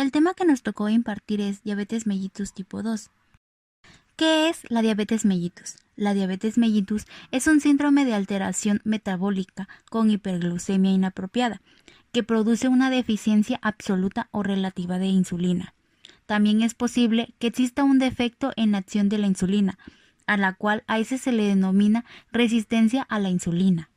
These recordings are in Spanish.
El tema que nos tocó impartir es diabetes mellitus tipo 2. ¿Qué es la diabetes mellitus? La diabetes mellitus es un síndrome de alteración metabólica con hiperglucemia inapropiada, que produce una deficiencia absoluta o relativa de insulina. También es posible que exista un defecto en la acción de la insulina, a la cual a ese se le denomina resistencia a la insulina.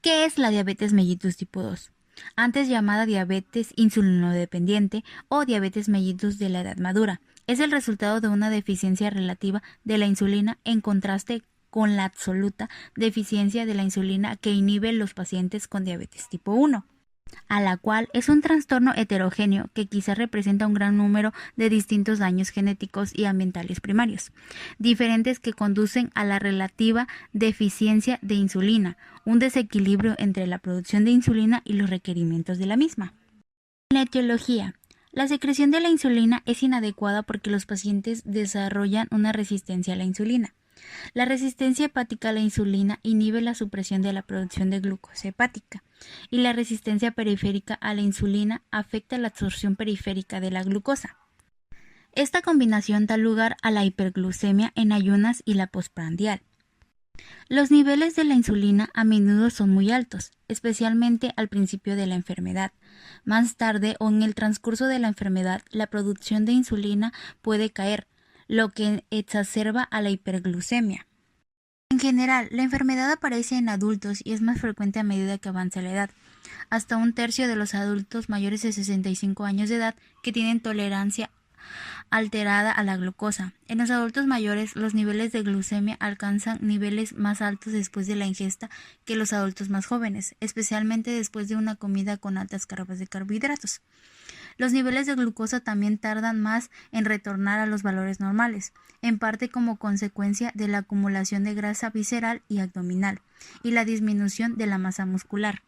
¿Qué es la diabetes mellitus tipo 2? Antes llamada diabetes insulinodependiente o diabetes mellitus de la edad madura. Es el resultado de una deficiencia relativa de la insulina en contraste con la absoluta deficiencia de la insulina que inhibe los pacientes con diabetes tipo 1, a la cual es un trastorno heterogéneo que quizás representa un gran número de distintos daños genéticos y ambientales primarios, diferentes que conducen a la relativa deficiencia de insulina, un desequilibrio entre la producción de insulina y los requerimientos de la misma. En la etiología, la secreción de la insulina es inadecuada porque los pacientes desarrollan una resistencia a la insulina. La resistencia hepática a la insulina inhibe la supresión de la producción de glucosa hepática, y la resistencia periférica a la insulina afecta la absorción periférica de la glucosa. Esta combinación da lugar a la hiperglucemia en ayunas y la postprandial. Los niveles de la insulina a menudo son muy altos, especialmente al principio de la enfermedad. Más tarde o en el transcurso de la enfermedad, la producción de insulina puede caer, lo que exacerba a la hiperglucemia. En general, la enfermedad aparece en adultos y es más frecuente a medida que avanza la edad. Hasta un tercio de los adultos mayores de 65 años de edad que tienen tolerancia alterada a la glucosa. En los adultos mayores, los niveles de glucemia alcanzan niveles más altos después de la ingesta que los adultos más jóvenes, especialmente después de una comida con altas cargas de carbohidratos. Los niveles de glucosa también tardan más en retornar a los valores normales, en parte como consecuencia de la acumulación de grasa visceral y abdominal y la disminución de la masa muscular.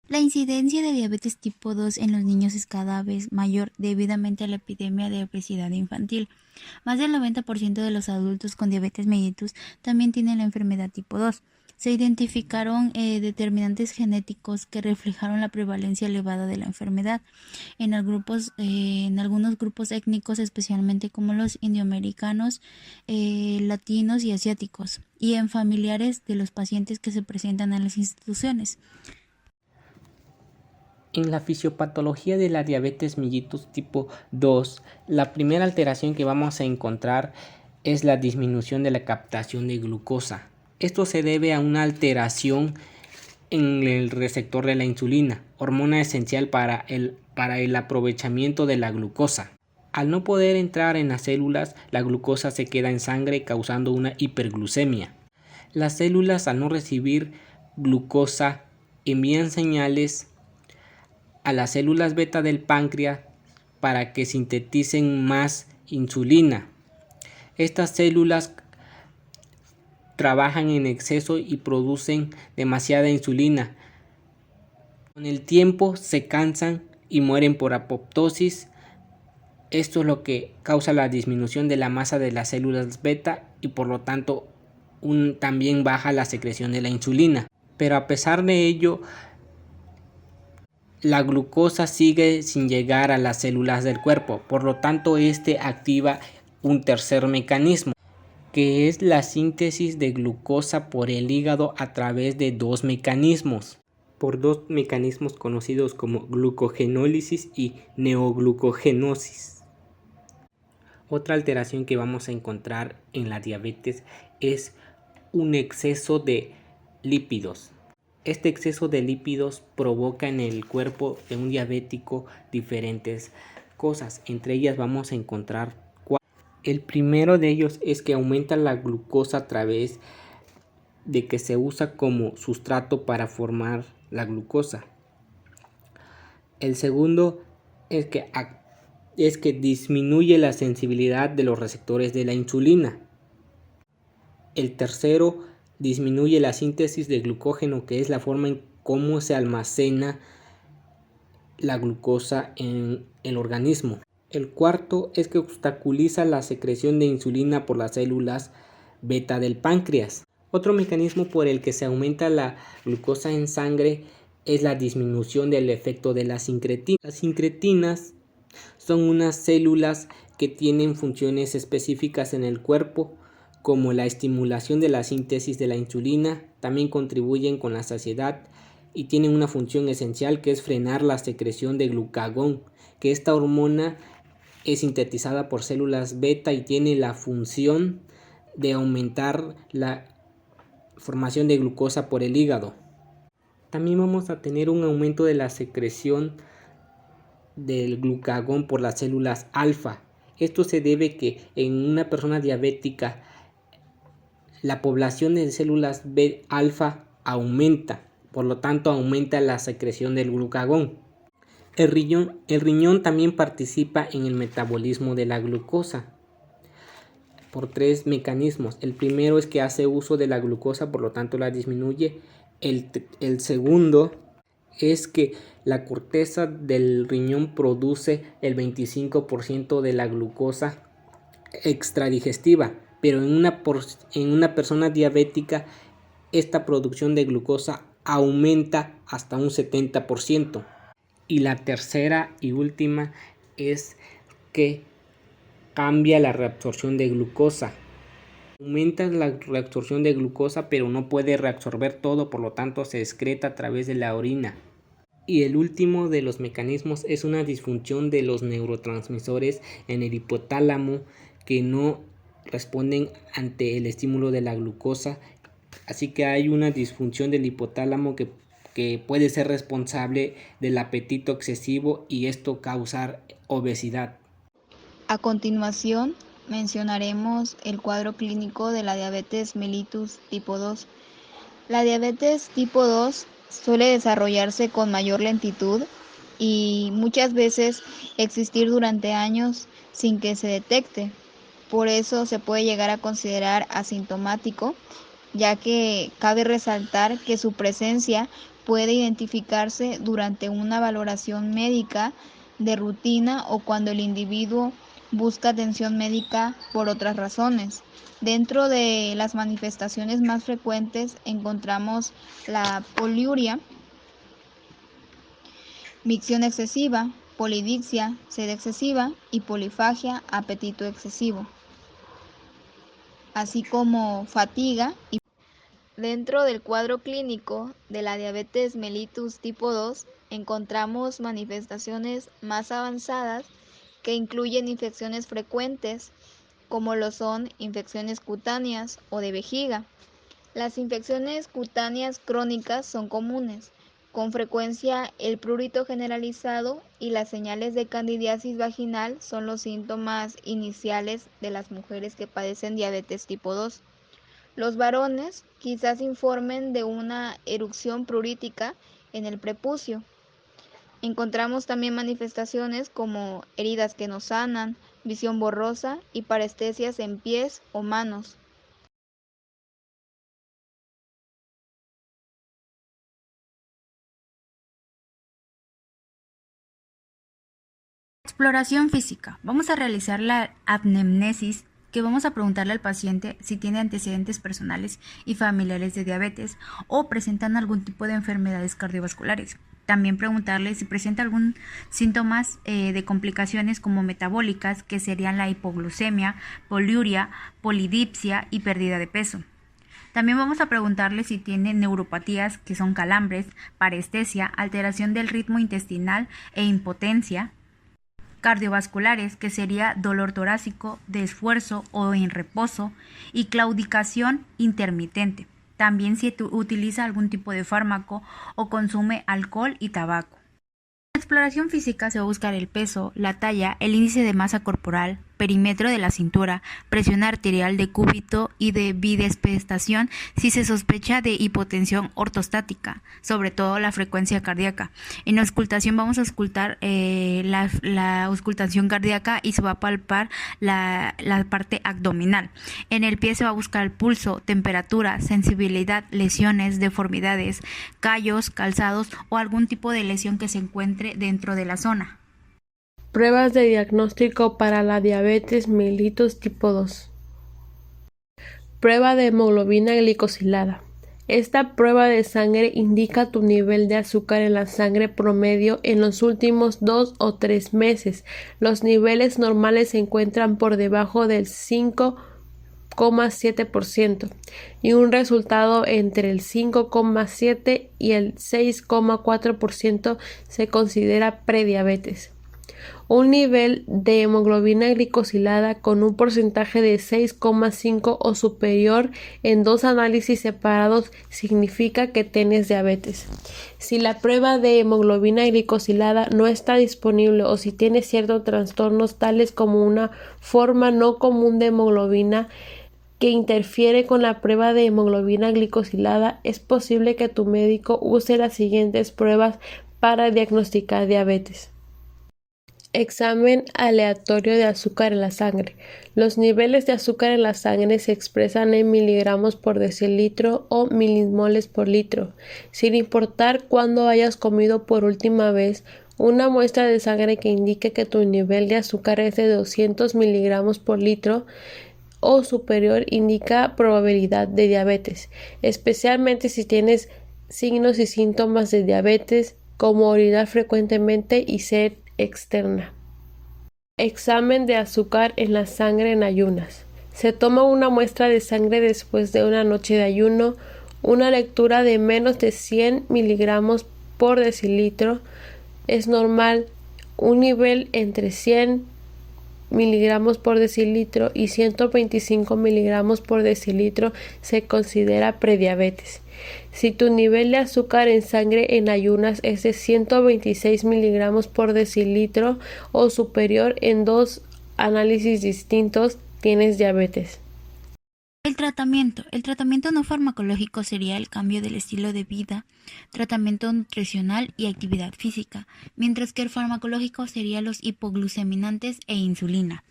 La incidencia de diabetes tipo 2 en los niños es cada vez mayor debidamente a la epidemia de obesidad infantil. Más del 90% de los adultos con diabetes mellitus también tienen la enfermedad tipo 2. Se identificaron determinantes genéticos que reflejaron la prevalencia elevada de la enfermedad en algunos grupos étnicos, especialmente como los indioamericanos, latinos y asiáticos, y en familiares de los pacientes que se presentan en las instituciones. En la fisiopatología de la diabetes mellitus tipo 2, la primera alteración que vamos a encontrar es la disminución de la captación de glucosa. Esto se debe a una alteración en el receptor de la insulina, hormona esencial para el aprovechamiento de la glucosa. Al no poder entrar en las células, la glucosa se queda en sangre causando una hiperglucemia. Las células, al no recibir glucosa, envían señales a las células beta del páncreas para que sinteticen más insulina. Estas células trabajan en exceso y producen demasiada insulina. Con el tiempo se cansan y mueren por apoptosis. Esto es lo que causa la disminución de la masa de las células beta y por lo tanto también baja la secreción de la insulina. Pero a pesar de ello, la glucosa sigue sin llegar a las células del cuerpo, por lo tanto activa un tercer mecanismo, que es la síntesis de glucosa por el hígado a través de dos mecanismos conocidos como glucogenólisis y neoglucogenosis. Otra alteración que vamos a encontrar en la diabetes es un exceso de lípidos. Este exceso de lípidos provoca en el cuerpo de un diabético diferentes cosas. Entre ellas vamos a encontrar cuatro. El primero de ellos es que aumenta la glucosa a través de que se usa como sustrato para formar la glucosa. El segundo es que disminuye la sensibilidad de los receptores de la insulina. El tercero, disminuye la síntesis de glucógeno, que es la forma en cómo se almacena la glucosa en el organismo. El cuarto es que obstaculiza la secreción de insulina por las células beta del páncreas. Otro mecanismo por el que se aumenta la glucosa en sangre es la disminución del efecto de las incretinas. Las incretinas son unas células que tienen funciones específicas en el cuerpo, como la estimulación de la síntesis de la insulina, también contribuyen con la saciedad y tienen una función esencial que es frenar la secreción de glucagón, que esta hormona es sintetizada por células beta y tiene la función de aumentar la formación de glucosa por el hígado. También vamos a tener un aumento de la secreción del glucagón por las células alfa. Esto se debe que en una persona diabética la población de células B alfa aumenta, por lo tanto aumenta la secreción del glucagón. El riñón también participa en el metabolismo de la glucosa por 3 mecanismos. El primero es que hace uso de la glucosa, por lo tanto la disminuye. El segundo es que la corteza del riñón produce el 25% de la glucosa extradigestiva, pero en una persona diabética esta producción de glucosa aumenta hasta un 70%. Y la tercera y última es que cambia la reabsorción de glucosa. Aumenta la reabsorción de glucosa, pero no puede reabsorber todo, por lo tanto se excreta a través de la orina. Y el último de los mecanismos es una disfunción de los neurotransmisores en el hipotálamo que no responden ante el estímulo de la glucosa. Así que hay una disfunción del hipotálamo que puede ser responsable del apetito excesivo y esto causar obesidad. A continuación, mencionaremos el cuadro clínico de la diabetes mellitus tipo 2. La diabetes tipo 2 suele desarrollarse con mayor lentitud y muchas veces existir durante años sin que se detecte. Por eso se puede llegar a considerar asintomático, ya que cabe resaltar que su presencia puede identificarse durante una valoración médica de rutina o cuando el individuo busca atención médica por otras razones. Dentro de las manifestaciones más frecuentes encontramos la poliuria, micción excesiva, polidipsia, sed excesiva y polifagia, apetito excesivo, así como fatiga y dentro del cuadro clínico de la diabetes mellitus tipo 2 encontramos manifestaciones más avanzadas que incluyen infecciones frecuentes como lo son infecciones cutáneas o de vejiga. Las infecciones cutáneas crónicas son comunes, con frecuencia el prurito generalizado y las señales de candidiasis vaginal son los síntomas iniciales de las mujeres que padecen diabetes tipo 2. Los varones quizás informen de una erupción plurítica en el prepucio. Encontramos también manifestaciones como heridas que no sanan, visión borrosa y parestesias en pies o manos. Exploración física. Vamos a realizar la anamnesis, que vamos a preguntarle al paciente si tiene antecedentes personales y familiares de diabetes o presentan algún tipo de enfermedades cardiovasculares. También preguntarle si presenta algún síntomas de complicaciones como metabólicas, que serían la hipoglucemia, poliuria, polidipsia y pérdida de peso. También vamos a preguntarle si tiene neuropatías, que son calambres, parestesia, alteración del ritmo intestinal e impotencia. Cardiovasculares, que sería dolor torácico, de esfuerzo o en reposo, y claudicación intermitente. También si utiliza algún tipo de fármaco o consume alcohol y tabaco. En la exploración física se va a buscar el peso, la talla, el índice de masa corporal, perímetro de la cintura, presión arterial, decúbito y de bidespestación si se sospecha de hipotensión ortostática, sobre todo la frecuencia cardíaca. En la auscultación vamos a auscultar la auscultación cardíaca y se va a palpar la parte abdominal. En el pie se va a buscar el pulso, temperatura, sensibilidad, lesiones, deformidades, callos, calzados o algún tipo de lesión que se encuentre dentro de la zona. Pruebas de diagnóstico para la diabetes mellitus tipo 2. Prueba de hemoglobina glicosilada. Esta prueba de sangre indica tu nivel de azúcar en la sangre promedio en los últimos 2 o 3 meses. Los niveles normales se encuentran por debajo del 5,7% y un resultado entre el 5,7 y el 6,4% se considera prediabetes. Un nivel de hemoglobina glicosilada con un porcentaje de 6,5 o superior en 2 análisis separados significa que tienes diabetes. Si la prueba de hemoglobina glicosilada no está disponible o si tienes ciertos trastornos tales como una forma no común de hemoglobina que interfiere con la prueba de hemoglobina glicosilada, es posible que tu médico use las siguientes pruebas para diagnosticar diabetes. Examen aleatorio de azúcar en la sangre. Los niveles de azúcar en la sangre se expresan en miligramos por decilitro o milimoles por litro. Sin importar cuándo hayas comido por última vez, una muestra de sangre que indique que tu nivel de azúcar es de 200 miligramos por litro o superior indica probabilidad de diabetes, especialmente si tienes signos y síntomas de diabetes como orinar frecuentemente y sed externa. Examen de azúcar en la sangre en ayunas. Se toma una muestra de sangre después de una noche de ayuno. Una lectura de menos de 100 miligramos por decilitro es normal. Un nivel entre 100 miligramos por decilitro y 125 miligramos por decilitro se considera prediabetes. Si tu nivel de azúcar en sangre en ayunas es de 126 miligramos por decilitro o superior en 2 análisis distintos, tienes diabetes. El tratamiento no farmacológico sería el cambio del estilo de vida, tratamiento nutricional y actividad física, mientras que el farmacológico sería los hipogluceminantes e insulina.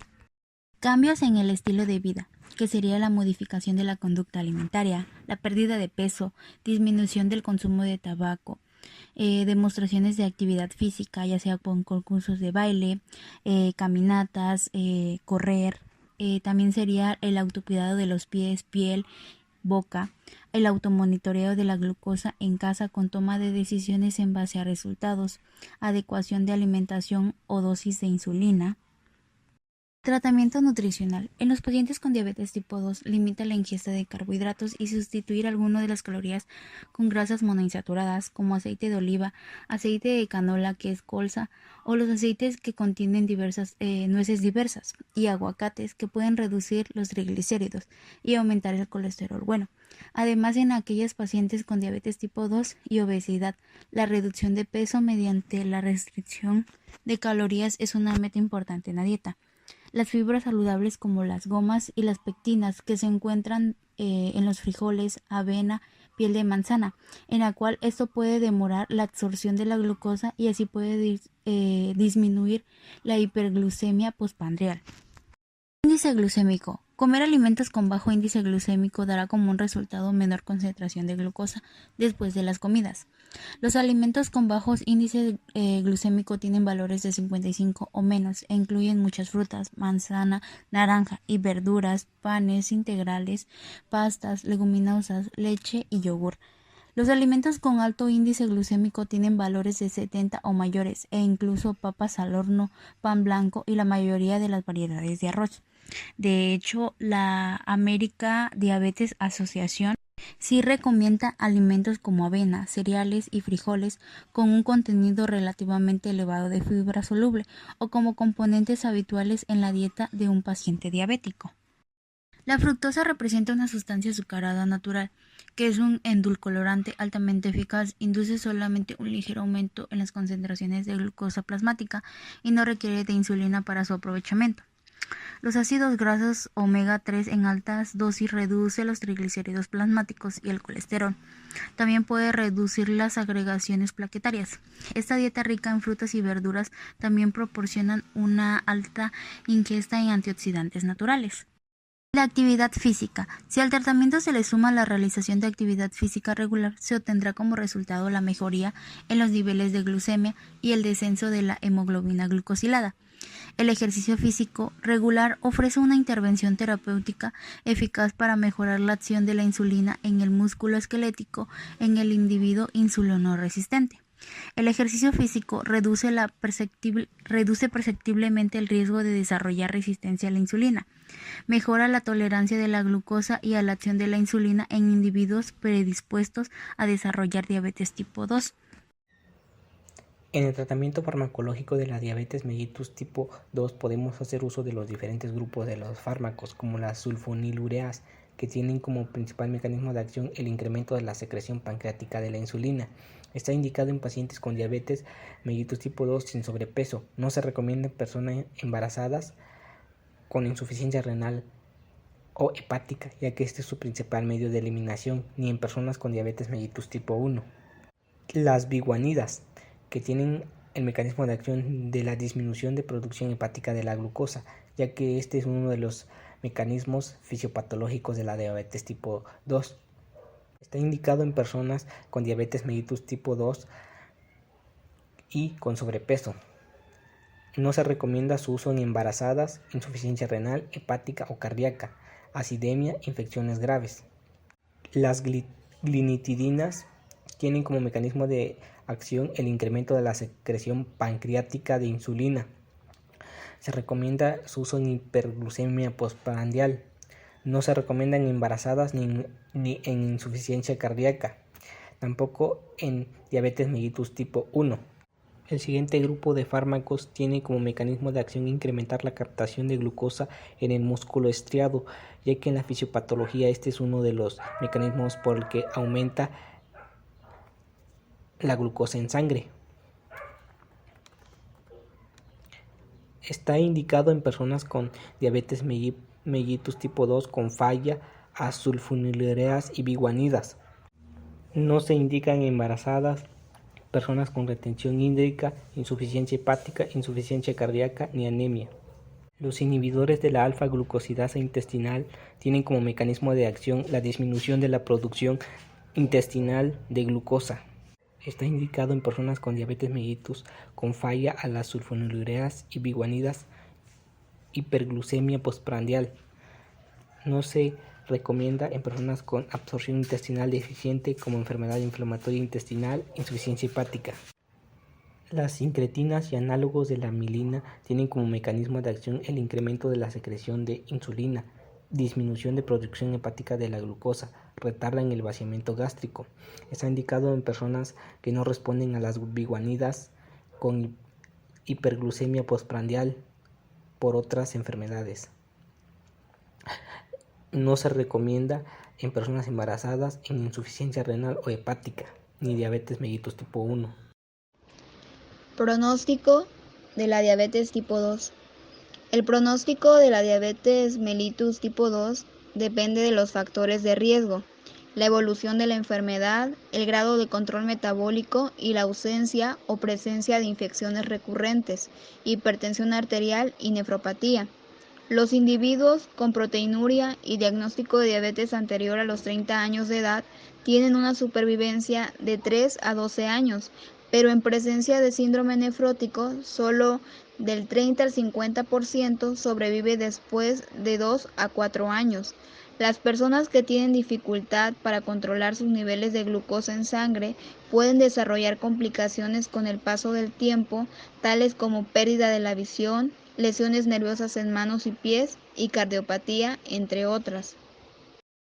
Cambios en el estilo de vida, que sería la modificación de la conducta alimentaria, la pérdida de peso, disminución del consumo de tabaco, demostraciones de actividad física, ya sea con concursos de baile, caminatas, correr. También sería el autocuidado de los pies, piel, boca, el automonitoreo de la glucosa en casa con toma de decisiones en base a resultados, adecuación de alimentación o dosis de insulina. Tratamiento nutricional. En los pacientes con diabetes tipo 2, limita la ingesta de carbohidratos y sustituir algunas de las calorías con grasas monoinsaturadas como aceite de oliva, aceite de canola que es colza o los aceites que contienen nueces diversas y aguacates que pueden reducir los triglicéridos y aumentar el colesterol bueno. Además, en aquellos pacientes con diabetes tipo 2 y obesidad, la reducción de peso mediante la restricción de calorías es una meta importante en la dieta. Las fibras saludables como las gomas y las pectinas que se encuentran en los frijoles, avena, piel de manzana, en la cual esto puede demorar la absorción de la glucosa y así puede disminuir la hiperglucemia postprandial. Índice glucémico. Comer alimentos con bajo índice glucémico dará como un resultado menor concentración de glucosa después de las comidas. Los alimentos con bajo índice glucémico tienen valores de 55 o menos e incluyen muchas frutas, manzana, naranja y verduras, panes integrales, pastas, leguminosas, leche y yogur. Los alimentos con alto índice glucémico tienen valores de 70 o mayores e incluso papas al horno, pan blanco y la mayoría de las variedades de arroz. De hecho, la American Diabetes Association sí recomienda alimentos como avena, cereales y frijoles con un contenido relativamente elevado de fibra soluble o como componentes habituales en la dieta de un paciente diabético. La fructosa representa una sustancia azucarada natural, que es un endulcorante altamente eficaz, induce solamente un ligero aumento en las concentraciones de glucosa plasmática y no requiere de insulina para su aprovechamiento. Los ácidos grasos omega 3 en altas dosis reduce los triglicéridos plasmáticos y el colesterol. También puede reducir las agregaciones plaquetarias. Esta dieta rica en frutas y verduras también proporciona una alta ingesta en antioxidantes naturales. La actividad física. Si al tratamiento se le suma la realización de actividad física regular, se obtendrá como resultado la mejoría en los niveles de glucemia y el descenso de la hemoglobina glucosilada. El ejercicio físico regular ofrece una intervención terapéutica eficaz para mejorar la acción de la insulina en el músculo esquelético en el individuo insulinoresistente. El ejercicio físico reduce perceptiblemente el riesgo de desarrollar resistencia a la insulina, mejora la tolerancia de la glucosa y a la acción de la insulina en individuos predispuestos a desarrollar diabetes tipo 2. En el tratamiento farmacológico de la diabetes mellitus tipo 2 podemos hacer uso de los diferentes grupos de los fármacos, como las sulfonilureas, que tienen como principal mecanismo de acción el incremento de la secreción pancreática de la insulina. Está indicado en pacientes con diabetes mellitus tipo 2 sin sobrepeso. No se recomienda en personas embarazadas con insuficiencia renal o hepática, ya que este es su principal medio de eliminación, ni en personas con diabetes mellitus tipo 1. Las biguanidas, que tienen el mecanismo de acción de la disminución de producción hepática de la glucosa, ya que este es uno de los mecanismos fisiopatológicos de la diabetes tipo 2. Está indicado en personas con diabetes mellitus tipo 2 y con sobrepeso. No se recomienda su uso en embarazadas, insuficiencia renal, hepática o cardíaca, acidemia, infecciones graves. Las glinitidinas tienen como mecanismo de acción el incremento de la secreción pancreática de insulina. Se recomienda su uso en hiperglucemia postprandial. No se recomienda en embarazadas ni en insuficiencia cardíaca, tampoco en diabetes mellitus tipo 1. El siguiente grupo de fármacos tiene como mecanismo de acción incrementar la captación de glucosa en el músculo estriado, ya que en la fisiopatología este es uno de los mecanismos por el que aumenta la glucosa en sangre. Está indicado en personas con diabetes mellitus tipo 2 con falla a sulfonilureas y biguanidas. No se indican en embarazadas, personas con retención hídrica, insuficiencia hepática, insuficiencia cardíaca ni anemia. Los inhibidores de la alfa-glucosidasa intestinal tienen como mecanismo de acción la disminución de la producción intestinal de glucosa. Está indicado en personas con diabetes mellitus con falla a las sulfonilureas y biguanidas, hiperglucemia postprandial. No se recomienda en personas con absorción intestinal deficiente como enfermedad inflamatoria intestinal, insuficiencia hepática. Las incretinas y análogos de la mielina tienen como mecanismo de acción el incremento de la secreción de insulina, disminución de producción hepática de la glucosa, retardan el vaciamiento gástrico. Está indicado en personas que no responden a las biguanidas con hiperglucemia postprandial por otras enfermedades. No se recomienda en personas embarazadas en insuficiencia renal o hepática, ni diabetes mellitus tipo 1. Pronóstico de la diabetes tipo 2. El pronóstico de la diabetes mellitus tipo 2 depende de los factores de riesgo, la evolución de la enfermedad, el grado de control metabólico y la ausencia o presencia de infecciones recurrentes, hipertensión arterial y nefropatía. Los individuos con proteinuria y diagnóstico de diabetes anterior a los 30 años de edad tienen una supervivencia de 3 a 12 años, pero en presencia de síndrome nefrótico, solo del 30 al 50% sobrevive después de 2 a 4 años. Las personas que tienen dificultad para controlar sus niveles de glucosa en sangre pueden desarrollar complicaciones con el paso del tiempo, tales como pérdida de la visión, lesiones nerviosas en manos y pies y cardiopatía, entre otras.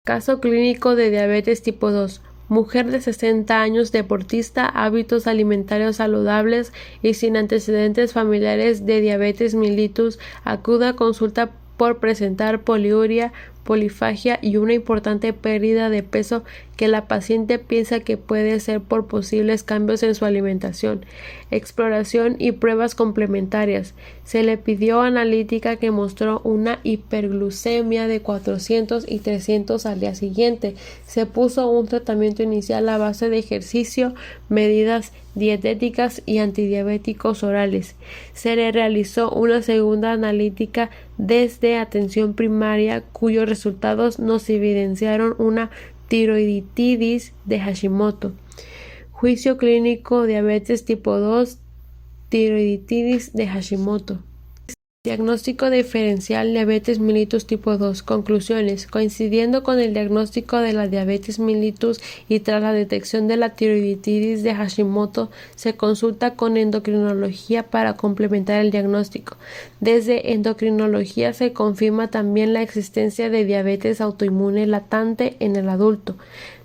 Caso clínico de diabetes tipo 2. Mujer de 60 años, deportista, hábitos alimentarios saludables y sin antecedentes familiares de diabetes mellitus, acude a consulta por presentar poliuria, polifagia y una importante pérdida de peso que la paciente piensa que puede ser por posibles cambios en su alimentación, exploración y pruebas complementarias. Se le pidió analítica que mostró una hiperglucemia de 400 y 300 al día siguiente. Se puso un tratamiento inicial a base de ejercicio, medidas dietéticas y antidiabéticos orales. Se le realizó una segunda analítica desde atención primaria cuyos resultados nos evidenciaron una tiroiditis de Hashimoto. Juicio clínico: diabetes tipo 2, tiroiditis de Hashimoto. Diagnóstico diferencial: diabetes mellitus tipo 2. Conclusiones: coincidiendo con el diagnóstico de la diabetes mellitus y tras la detección de la tiroiditis de Hashimoto, se consulta con endocrinología para complementar el diagnóstico. Desde endocrinología se confirma también la existencia de diabetes autoinmune latente en el adulto.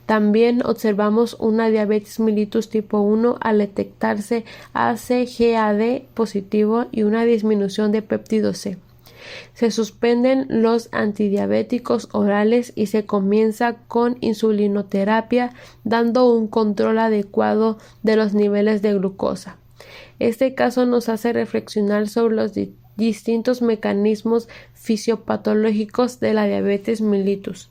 También observamos una diabetes mellitus tipo 1 al detectarse ACGAD positivo y una disminución de péptido C. Se suspenden los antidiabéticos orales y se comienza con insulinoterapia, dando un control adecuado de los niveles de glucosa. Este caso nos hace reflexionar sobre los distintos mecanismos fisiopatológicos de la diabetes mellitus.